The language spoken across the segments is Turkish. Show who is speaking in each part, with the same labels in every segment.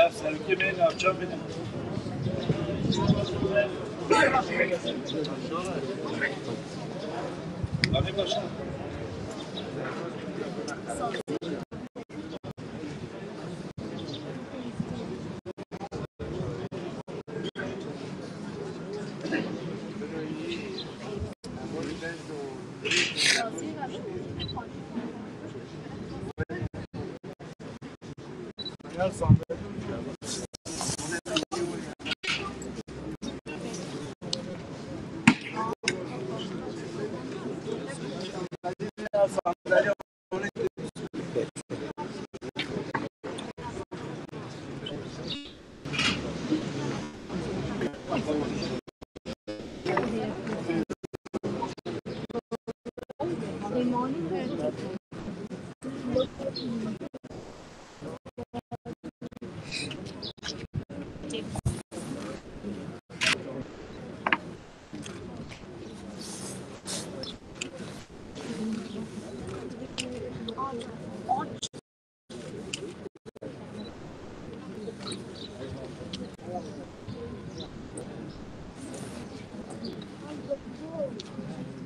Speaker 1: Ya sevgi beni yapacağım benim. Hadi başla. Gel sandım.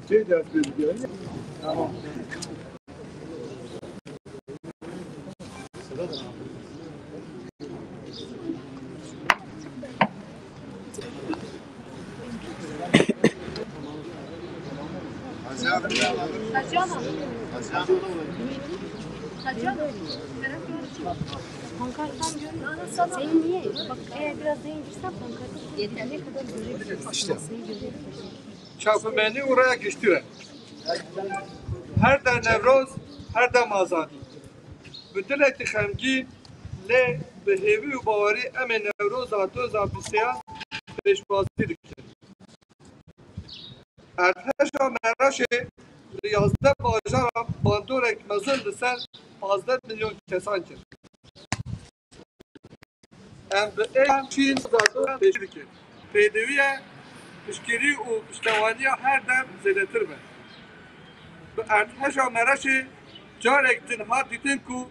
Speaker 1: Şey ders veriyor. Tamam.
Speaker 2: Senin niye? Bak eğer biraz değinirsen pankartı yeterli kadar görebiliriz.
Speaker 1: İşte. Çapı beni oraya geçtiler. Her de Nevroz, her de azadi. Bütün eti xemgîn lê bi hêvî û bawerî em ê Newroza 2023 pêşwazî dikin. Erdheja Meraşê li 11 bajaran bandorek mezin li ser 15 milyon kesan kir. Em bi êyan Çîn zadoran pêşî dikin. Pêdiviye piştgirî û piştewaniya her dem zêdetir be. Bi erdheja Meraşê carek din hat dîtin ku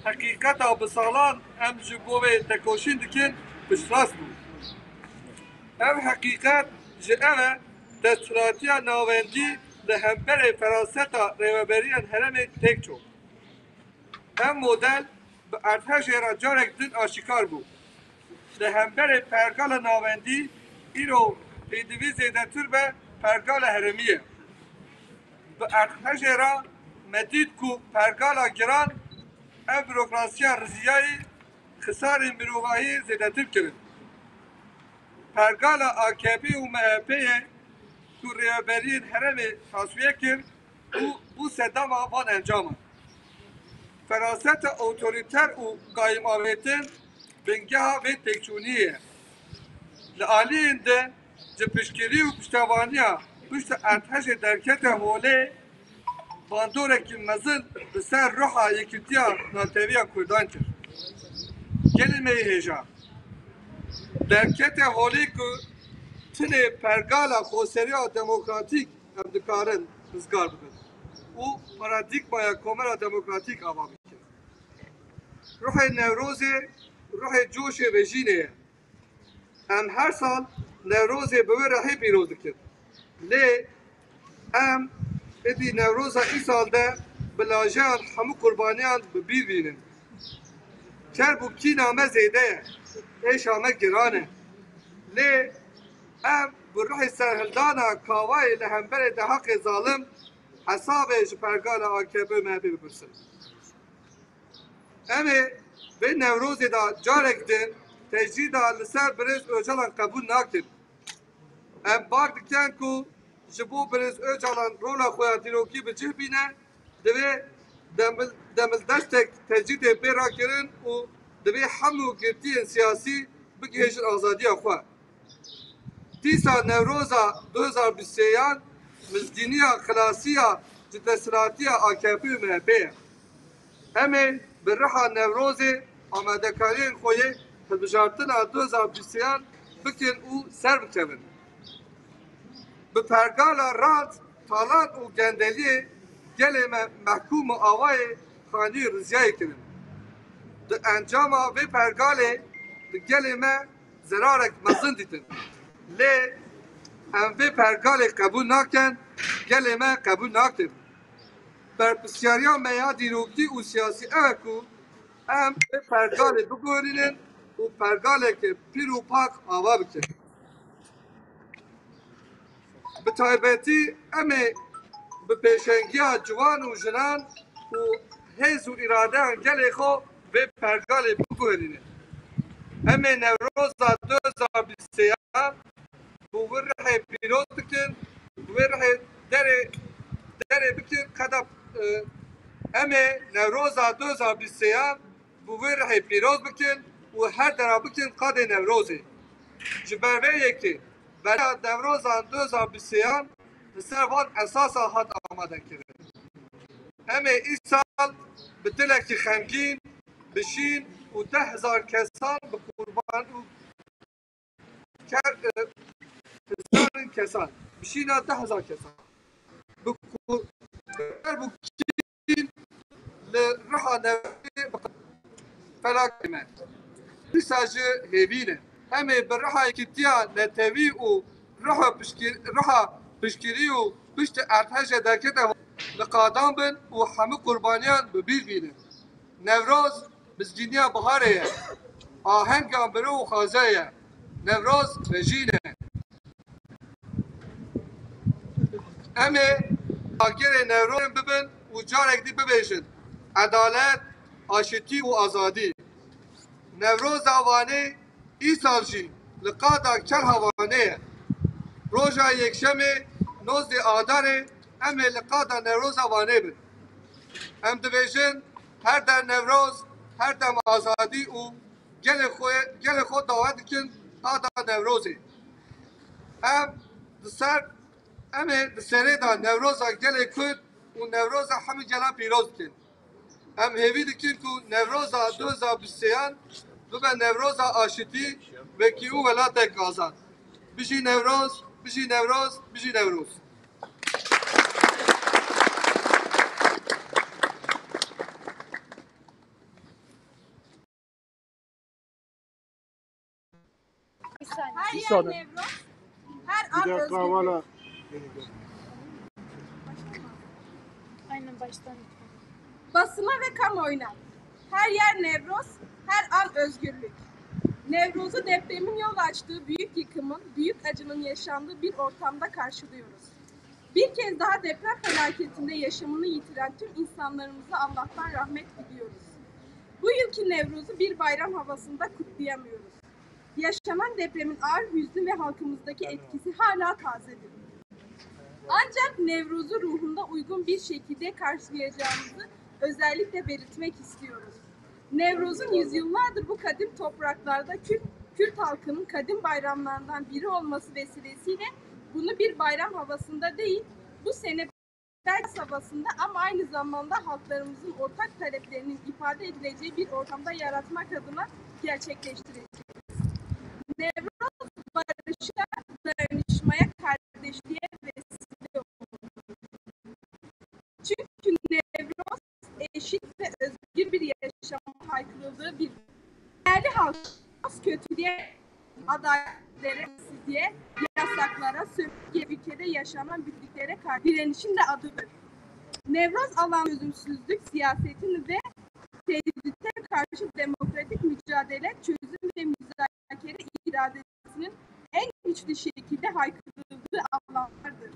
Speaker 1: hakîqeta bi salan em ji bo wê tekoşîn dikin piştrast bû. Ev hakîqet ji ev e desthilatîya navendî li hemberê feraseta rêveberiyan herêmê têk çû. Ev model bi erdhejê re carek din aşîkar bû. Li hemberê pergala navendî îro pêdivî zêdetir be pergala herêmî ye. Bi erdhejê re me dît ku pergala giran ev bürokrasiya riziyayê xisarên mirovahiyê zêdetir kirin. Pergala AKP û MHP'ye ku rêveberiyên herêmê tasfiye kir û bû sedema van encamın. Feraseta otoriter û qaîmavêtin bingeha vê têkçûniyê ye. Li aliyên de ji piştgirî û piştevaniya piştî erdhejê derkete holê bandorekî mezin li ser roha yekîtiya nateviya Kurdan kir. Gelê me hêja. Derkete holê ku tinê pergala xweseriya demokratîk em dikarin rizgar bikin û paradigmaya komera demokratîk ava bikin. Ruhê Newrozê, ruhê coşê vejînê ye. Em her sal Newrozê bi wê rehê pîroz dikin. Lê em êdî Newroza îsal de bi lajeyan hemû qurbaniyan bi bîr bînin. Ker bû kîna me zêde ye, êşa me giran e. Lê em bi ruhê serhildana kawayê li hemberê dehaqê zalim hesabê ji pergala AKP MHP bipirsin. Em ê vê Newrozê da carek din tecrîda li ser Birêz Öcalan qebûl nakin. Em bar dikin ku ji bo Birêz Öcalan rola xwe ya dîrokî bi cih bîne divê demildestek tecrîdê pê rakirin û divê hemû girtiyên siyasî bigihêjin azadiya xwe. Dîsa Newroza 2023 mizdîniya xilasiya ji desthilatîya AKP û MHP ye. Em ê bi riha Newrozê amadekariyên xwe yê hilbijartina 2023 bikin û ser bikevin. Bi pergala rand, talan û gendeliyê gelê me mehkûm û awayê xanî riziyayê kirin. Di encama vê pergalê gelê me zerarek mezin dîtin. Lê em vê pergalê qebûl nakin, gelê me qebûl nakin. Berpisyariya me ya dîrokî û siyasî ew e ku em vê pergalê bigorînin û pergalekê pîr û pak ava bikin. Bi taybetî em ê bi pêşengiya ciwan û jinan û hêz û îradeyan gelê xwe vê pergalê bigorînin. Em ê Newroza 2023 bu wê rihê pîroz bikin, bu wê rihê derê bikin qeda em ê Newroza 2023 bu wê rihê pîroz bikin û her dera bikin qadê Newrozê. Ji ber vê yekê beriya Newroza 2023 li ser van esasa hat amadekirin. Em ê îsal bi dilekî xemgîn, bişîn û 10,000 kesan bi qurban û hezarên kesan. Bişîna 10,000 kesan. Bu kîn li riha Newrozê felak me. Dîsa ji hêvî ne. Em ê bi riha yekîtiya netewî û riha piştgirî û piştî erdhejê derket li qadan bin û hemû qurbaniyan bi bîr bînin. Newroz bizgîniya biharê ye. Ahenga mirov û xwezayê ye. Newroz rejîn e. Em ê agirê Newrozên bibin û carek dî bibêjin. Edalet, aşîtî û azadî. Newroza wanê îsal jî li qada Kerha Wanê ye. Roja yekşemê 19 Adarê em ê li qada Newroza Wanê bin. Em dibêjin her der Newroz, her dem azadî û gelê xwe dawet dikin qada Newrozê. Em ê di serê da Newroza gelê Kurd û Newroza hemû gelan pîroz bikin. Em hêvî dikin ku Newroza 2023 bibe Newroza aşîtî, wekî û welatek azad. Bijî Newroz, bijî Newroz, bijî Newroz.
Speaker 2: Bir saniye.
Speaker 3: Her
Speaker 4: Bir
Speaker 3: yer
Speaker 4: saniye.
Speaker 3: Nevroz, her
Speaker 4: Bir
Speaker 3: an
Speaker 4: dakika
Speaker 3: özgürlük.
Speaker 4: valla.
Speaker 2: Aynen baştan.
Speaker 3: Basına ve kamuoyuna. Her yer Nevroz, her an özgürlük. Nevroz'u depremin yol açtığı büyük yıkımın, büyük acının yaşandığı bir ortamda karşılıyoruz. Bir kez daha deprem felaketinde yaşamını yitiren tüm insanlarımıza Allah'tan rahmet diliyoruz. Bu yılki Nevroz'u bir bayram havasında kutlayamıyoruz. Yaşanan depremin ağır hüznü ve halkımızdaki etkisi hala tazedir. Ancak Nevruz'u ruhunda uygun bir şekilde karşılayacağımızı özellikle belirtmek istiyoruz. Nevruz'un yüzyıllardır bu kadim topraklarda Kürt halkının kadim bayramlarından biri olması vesilesiyle bunu bir bayram havasında değil, bu sene belki havasında ama aynı zamanda halklarımızın ortak taleplerinin ifade edileceği bir ortamda yaratmak adına gerçekleştireceğiz. Nevruz barışa, dayanışmaya, kardeşliğe vesile olur. Çünkü Nevruz eşit ve özgür bir yaşama haykırıldığı bir değerli halkımız kötülüğe, adaletlere, sizliğe, yasaklara, sömürge ülkede yaşanan büyüklüklere karşı direnişin de adıdır. Nevruz alan çözümsüzlük siyasetini ve tehdide karşı demokratik mücadele, çözüm ve müzakere iradesinin en güçlü şekilde haykırıldığı alanlardır.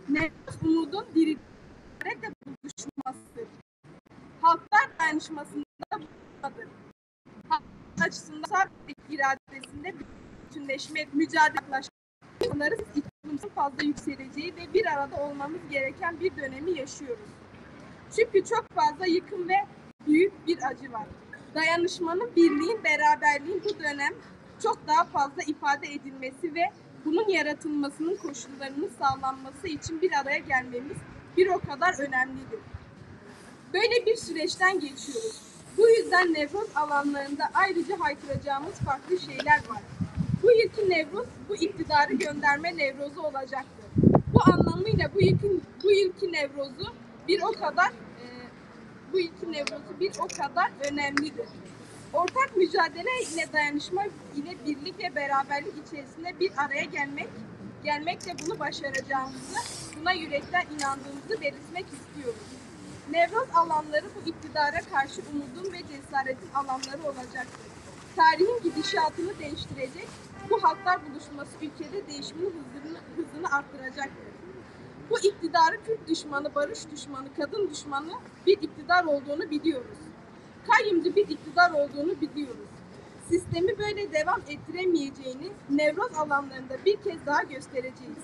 Speaker 3: Nevruz umudun dirilerek buluşmasıdır. Halklar dayanışmasında bulunmadır. Halk açısından sabit iradesinde bütünleşme, mücadele insanların iklimimizin fazla yükseleceği ve bir arada olmamız gereken bir dönemi yaşıyoruz. Çünkü çok fazla yıkım ve büyük bir acı var. Dayanışmanın, birliğin, beraberliğin bu dönem çok daha fazla ifade edilmesi ve bunun yaratılmasının koşullarının sağlanması için bir araya gelmemiz bir o kadar önemlidir. Böyle bir süreçten geçiyoruz. Bu yüzden Nevruz alanlarında ayrıca haykıracağımız farklı şeyler var. Bu yılki Nevruz, bu iktidarı gönderme Nevruz'u olacaktır. Bu anlamıyla bu yılki Nevruz'u bir o kadar önemlidir. Ortak mücadele ile dayanışma ile birlik ve beraberlik içerisinde bir araya gelmekle bunu başaracağımızı, buna yürekten inandığımızı belirtmek istiyoruz. Nevroz alanları bu iktidara karşı umudun ve cesaretin alanları olacaktır. Tarihin gidişatını değiştirecek, bu halklar buluşması ülkede değişimin hızını arttıracaktır. Bu iktidarı Kürt düşmanı, barış düşmanı, kadın düşmanı bir iktidar olduğunu biliyoruz. Kayyumcu bir iktidar olduğunu biliyoruz. Sistemi böyle devam ettiremeyeceğini Nevroz alanlarında bir kez daha göstereceğiz.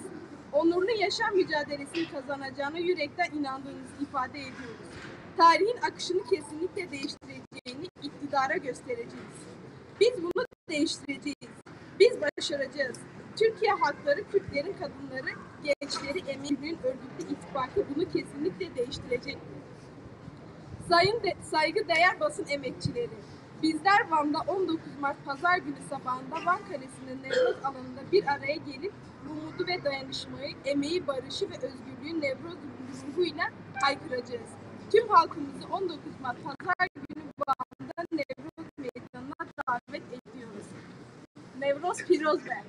Speaker 3: Onurlu yaşam mücadelesini kazanacağına yürekten inandığımızı ifade ediyoruz. Tarihin akışını kesinlikle değiştireceğini iktidara göstereceğiz. Biz bunu değiştireceğiz. Biz başaracağız. Türkiye halkları, Kürtlerin kadınları, gençleri, emeklilerin örgütlü ittifakı bunu kesinlikle değiştirecektir. Saygıdeğer basın emekçileri, bizler Van'da 19 Mart Pazar günü sabahında Van Kalesi'nin Nevroz alanında bir araya gelip umudu ve dayanışmayı, emeği, barışı ve özgürlüğün Nevroz ruhuyla haykıracağız. Tüm halkımızı 19 Mart Pazar günü Van'da Nevroz meydanına davet ediyoruz. Nevroz Pirozbe.